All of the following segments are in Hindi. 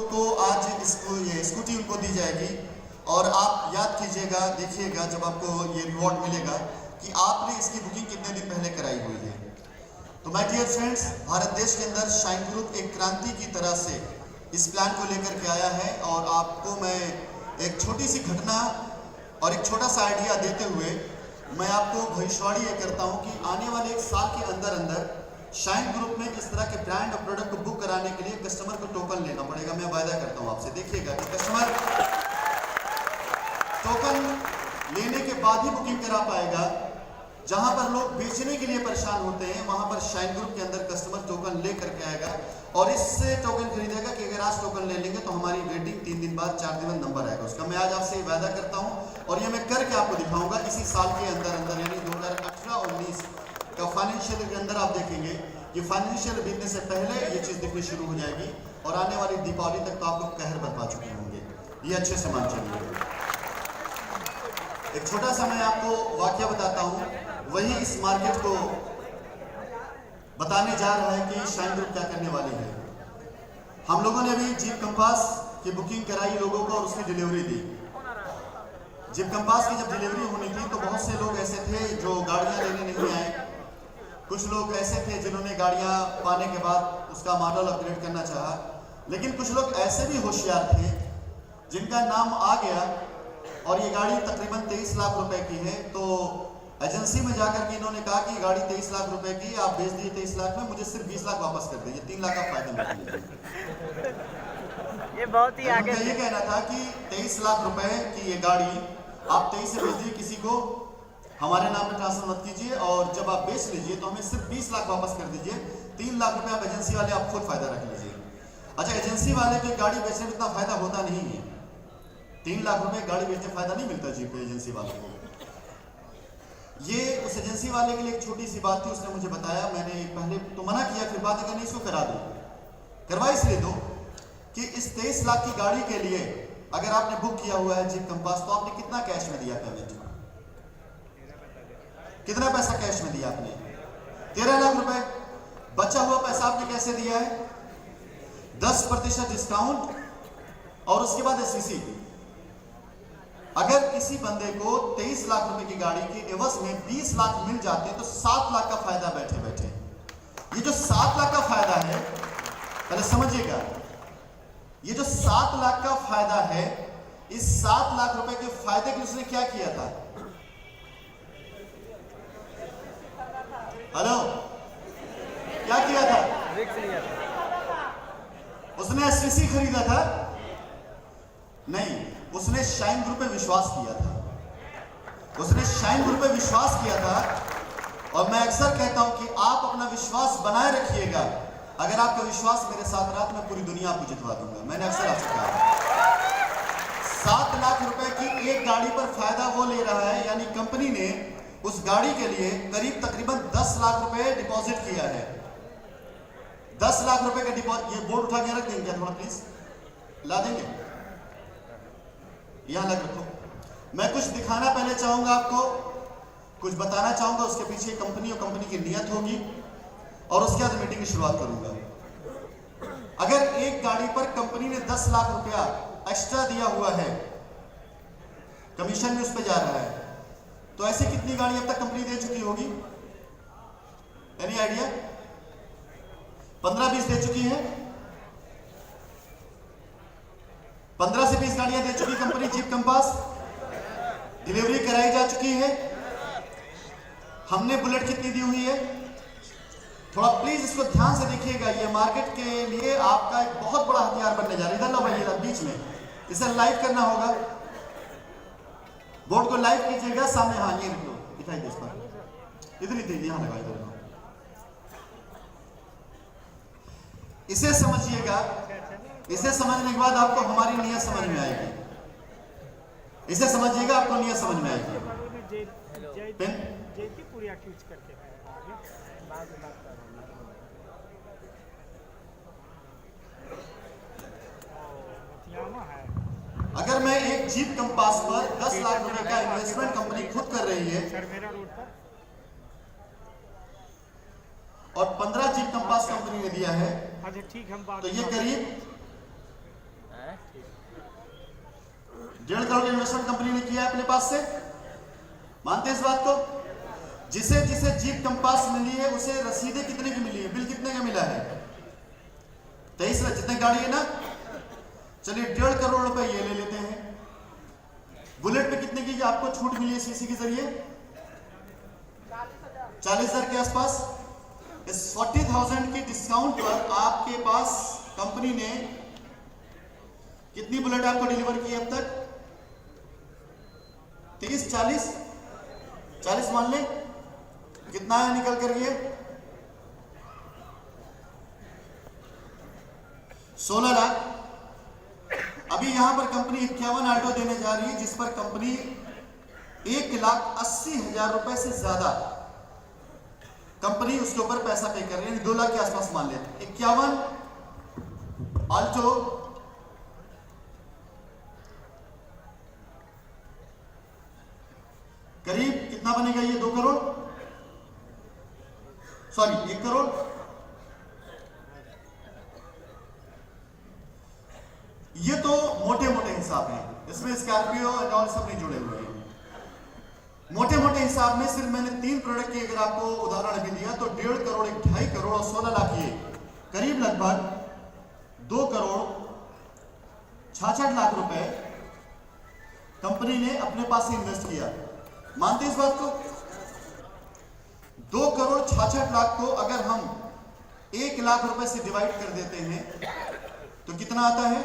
को आज ये स्कूटी उनको दी जाएगी और आप याद कीजिएगा, देखिएगा जब आपको ये रिवॉर्ड मिलेगा कि आपने इसकी बुकिंग कितने दिन पहले कराई हुई है। तो माय डियर फ्रेंड्स, भारत देश के अंदर शाइन ग्रुप एक क्रांति की तरह से इस प्लान को लेकर के आया है और आपको मैं एक छोटी सी घटना और एक छोटा सा आइडिया देते हुए मैं आपको भविष्यवाणी ये करता हूँ कि आने वाले एक साल के अंदर अंदर शाइन ग्रुप में इस तरह के ब्रांड और प्रोडक्ट को बुक कराने के लिए कस्टमर को टोकन लेना पड़ेगा। मैं वायदा करता हूँ आपसे, देखिएगा कि कस्टमर टोकन लेने के बाद ही बुकिंग करा पाएगा। जहां पर लोग बेचने के लिए परेशान होते हैं वहां पर शाइन ग्रुप के अंदर कस्टमर टोकन ले करके आएगा और इससे टोकन खरीदेगा कि अगर आज टोकन ले लेंगे तो हमारी वेटिंग 3 दिन बाद 4 दिन बाद नंबर आएगा उसका। मैं आज आपसे वायदा करता हूं और ये मैं करके आपको दिखाऊंगा इसी साल के अंदर अंदर, यानी 2018-19 का फाइनेंशियल के अंदर आप देखेंगे कि फाइनेंशियल बीतने से पहले ये चीज दिखनी शुरू हो जाएगी और आने वाली दीपावली तक तो आप लोग कहर बता चुके होंगे। ये अच्छे से मान चलिए। एक छोटा सा मैं आपको वाकया बताता हूं, वही इस मार्केट को बताने जा रहा है कि शाइन ग्रुप क्या करने वाली है। हम लोगों ने अभी जीप कंपास की बुकिंग कराई लोगों को और उसकी डिलीवरी दी। जीप कंपास की जब डिलीवरी होनी थी तो बहुत से लोग ऐसे थे जो गाड़ियां लेने नहीं आए, कुछ लोग ऐसे थे जिन्होंने गाड़ियां पाने के बाद उसका मॉडल अपग्रेड करना चाहा, लेकिन कुछ लोग ऐसे भी होशियार थे जिनका नाम आ गया और ये गाड़ी तकरीबन 23 लाख रुपए की है। तो एजेंसी में जाकर के इन्होंने कहा कि गाड़ी 23 लाख रुपए की, आप बेच दिए 23 लाख में, मुझे सिर्फ 20 लाख वापस कर दीजिए, 3 लाख का फायदा मिल। ये बहुत ही आगे ये कहना था कि 23 लाख रुपए की ये गाड़ी आप 23 से बेच दीजिए, किसी को हमारे नाम पे ट्रांसफर मत कीजिए और जब आप बेच लीजिए तो हमें सिर्फ 20 लाख वापस कर दीजिए, 3 लाख रुपए आप एजेंसी वाले आप खुद फायदा रख लीजिए। अच्छा, एजेंसी वाले को गाड़ी बेचने में इतना फायदा होता नहीं है, 3 लाख रुपए गाड़ी बेचने फायदा नहीं मिलता जीप पे एजेंसी वाले को। ये उस एजेंसी वाले के लिए एक छोटी सी बात थी, उसने मुझे बताया, मैंने पहले तो मना किया, फिर बात अगर नहीं इसको करा दो, करवा इसलिए दो कि इस 23 लाख की गाड़ी के लिए अगर आपने बुक किया हुआ है जीप कंपास तो आपने कितना कैश में दिया पेमेंट, कितना पैसा कैश में दिया आपने? 13 लाख रुपए। बचा हुआ पैसा आपने कैसे दिया है? 10% डिस्काउंट और उसके बाद एससीसी। अगर किसी बंदे को 23 लाख रुपए की गाड़ी के एवज में 20 लाख मिल जाते तो 7 लाख का फायदा बैठे बैठे। ये जो 7 लाख का फायदा है, पहले समझिएगा, ये जो 7 लाख का फायदा है, इस 7 लाख रुपए के फायदे के उसने क्या किया था? हेलो, क्या किया था? रिस्क लिया था। उसने एससीसी खरीदा था? नहीं, उसने शाइन ग्रुप पे विश्वास किया था। उसने शाइन ग्रुप पे विश्वास किया था और मैं अक्सर कहता हूं कि आप अपना विश्वास बनाए रखिएगा। अगर आपका विश्वास मेरे साथ रहा तो मैं पूरी दुनिया आपको जितवा दूंगा। मैंने अक्सर आपसे कहा 7 लाख रुपए की एक गाड़ी पर फायदा वो ले रहा है, यानी कंपनी ने उस गाड़ी के लिए करीब तकरीबन 10 लाख रुपए डिपॉजिट किया है। 10 लाख रुपए का डिपॉजिट। ये बोर्ड उठा के रख देंगे थोड़ा प्लीज, ला देंगे, यहां लग रखो। मैं कुछ दिखाना पहले चाहूंगा आपको, कुछ बताना चाहूंगा, उसके पीछे कंपनी और कंपनी की नियत होगी और उसके बाद मीटिंग की शुरुआत करूंगा। अगर एक गाड़ी पर कंपनी ने 10 लाख रुपया एक्स्ट्रा दिया हुआ है, कमीशन में उस पर जा रहा है, तो ऐसी कितनी गाड़ी अब तक कंपनी दे चुकी होगी? Any idea? 15-20 दे चुकी है। 15 से 20 गाड़ियां दे चुकी कंपनी जीप कंपास, डिलीवरी कराई जा चुकी है। हमने बुलेट कितनी दी हुई है? थोड़ा प्लीज इसको ध्यान से देखिएगा, ये मार्केट के लिए आपका एक बहुत बड़ा हथियार बनने जा रहा है। इधर लो भाई, इधर बीच में, इसे लाइव करना होगा, बोर्ड को लाइव कीजिएगा सामने। हाँ, ये लो, दिखाई दे इस पर, इधर ही दे, यहां लगा, इधर। इसे समझिएगा, इसे समझने के बाद आपको हमारी नियत समझ में आएगी। इसे समझिएगा, आपको नियत समझ में आएगी। पेन अगर मैं एक जीप कंपास पर 10 लाख रुपए का इन्वेस्टमेंट कंपनी खुद कर रही है और 15 जीप कंपास कंपनी ने दिया है, तो ये करीब करोड़ का इन्वेस्टमेंट कंपनी ने किया है अपने पास से, मानते हैं इस बात को? जिसे जिसे जीप कंपास मिली है उसे रसीदें कितने की मिली है, बिल कितने का मिला है? 23 लाख। जितने गाड़ी है ना, चलिए 1.5 करोड़ रुपए ये ले लेते हैं। बुलेट पे कितने की आपको छूट मिली है सीसी के जरिए? 40,000 के आसपास। इस 40,000 के डिस्काउंट पर आपके पास कंपनी ने कितनी बुलेट आपको डिलीवर की अब तक? 30, 40 मान ले, कितना है निकल कर ये? 16 लाख। अभी यहां पर कंपनी 51 ऑल्टो देने जा रही है, जिस पर कंपनी 1,80,000 रुपए से ज्यादा कंपनी उसके ऊपर पैसा पे कर रही है, 2 लाख के आसपास मान लेते। 51 ऑल्टो करीब कितना बनेगा ये? 2 करोड़, सॉरी 1 करोड़। ये तो मोटे मोटे हिसाब हैं, इसमें स्कॉर्पियो और सब नहीं जुड़े हुए हैं। मोटे मोटे हिसाब में सिर्फ मैंने 3 प्रोडक्ट की अगर आपको उदाहरण अभी दिया तो 1.5 करोड़, 2.5 करोड़ और 16 लाख, ये करीब लगभग 2 करोड़ 66 लाख रुपए कंपनी ने अपने पास से इन्वेस्ट किया। मानते हैं इस बात को? 2 करोड़ 66 लाख को अगर हम 1 लाख रुपए से डिवाइड कर देते हैं तो कितना आता है?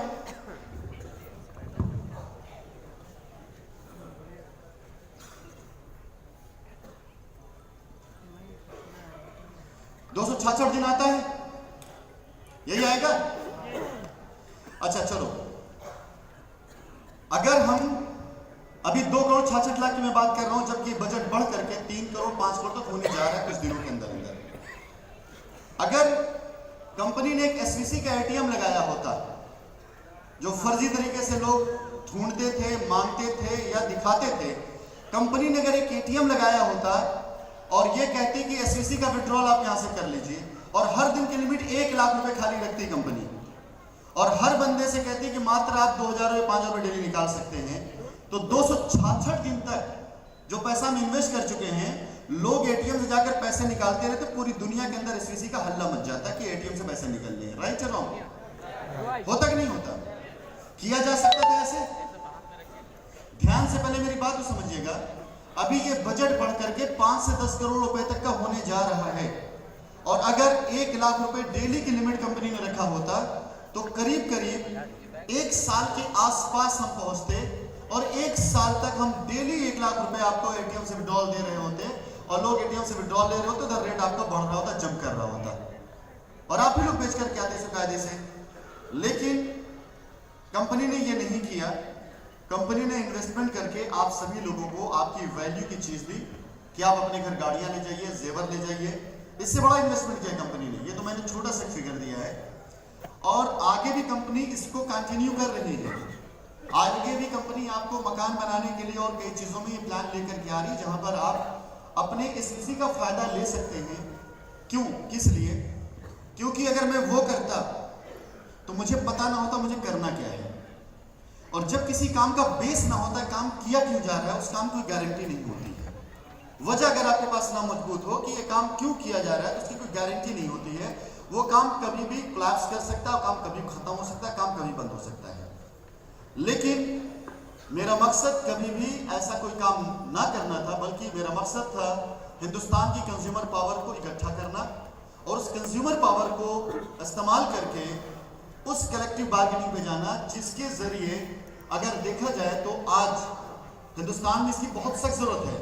266 दिन आता है, यही आएगा। अच्छा चलो, अगर हम अभी 2 करोड़ 66 लाख की मैं बात कर रहा हूं, जबकि बजट बढ़ करके 3 करोड़ 5 करोड़ तक होने जा रहा है कुछ दिनों के अंदर अंदर। अगर कंपनी ने एक एसवीसी का एटीएम लगाया होता, जो फर्जी तरीके से लोग ढूंढते थे, मांगते थे या दिखाते थे, कंपनी ने अगर एक एटीएम लगाया होता और ये कहती कि एसवीसी का विड्रॉल आप यहां से कर लीजिए, और हर दिन की लिमिट 1 लाख रुपए खाली रखती कंपनी, और हर बंदे से कहती कि मात्र आप 2,000 या 5,000 रुपए डेली निकाल सकते हैं, तो 266 दिन तक जो पैसा हम इन्वेस्ट कर चुके हैं, लोग एटीएम से जाकर पैसे निकालते रहते, पूरी दुनिया के अंदर एसवीसी का हल्ला मच जाता है कि एटीएम से पैसे निकल रहे हैं। राइट या रॉन्ग? होता कि नहीं होता? किया जा सकता था ऐसे? ध्यान से पहले मेरी बात को समझिएगा। अभी ये बजट बढ़ करके 5 से 10 करोड़ रुपए तक का होने जा रहा है, और अगर 1 लाख रुपए डेली की लिमिट कंपनी ने रखा होता तो करीब करीब 1 साल के आसपास हम पहुंचते, और 1 साल तक हम डेली 1 लाख रुपए आपको एटीएम से विड्रॉल दे रहे होते, और लोग एटीएम से विड्रॉल ले रहे होते, तो रेट आपका बढ़ रहा होता, जंप कर रहा होता, और आप ही लोग बेच करके आते कायदे से। लेकिन कंपनी ने ये नहीं किया। कंपनी ने इन्वेस्टमेंट करके आप सभी लोगों को आपकी वैल्यू की चीज दी कि आप अपने घर गाड़ियां ले जाइए, जेवर ले जाइए। इससे बड़ा इन्वेस्टमेंट किया कंपनी ने, ये तो मैंने छोटा सा फिगर दिया है, और आगे भी कंपनी इसको कंटिन्यू कर रही है। आगे भी कंपनी आपको मकान बनाने के लिए और कई चीजों में ये प्लान लेकर के आ रही है, जहां पर आप अपने एसवीसी का फायदा ले सकते हैं। क्यों, किस लिए? क्योंकि अगर मैं वो करता तो मुझे पता ना होता मुझे करना क्या है, और जब किसी काम का बेस ना होता, काम किया क्यों जा रहा है, उस काम की गारंटी नहीं होती है। वजह अगर आपके पास ना मजबूत हो कि ये काम क्यों किया जा रहा है, तो उसकी कोई गारंटी नहीं होती है। वो काम कभी भी कोलैप्स कर सकता है, काम कभी खत्म हो सकता है, काम कभी बंद हो सकता है। लेकिन मेरा मकसद कभी भी ऐसा कोई काम ना करना था, बल्कि मेरा मकसद था हिंदुस्तान की कंज्यूमर पावर को इकट्ठा करना, और उस कंज्यूमर पावर को इस्तेमाल करके उस कलेक्टिव बार्गेनिंग पे जाना, जिसके जरिए अगर देखा जाए तो आज हिंदुस्तान में इसकी बहुत सख्त जरूरत है।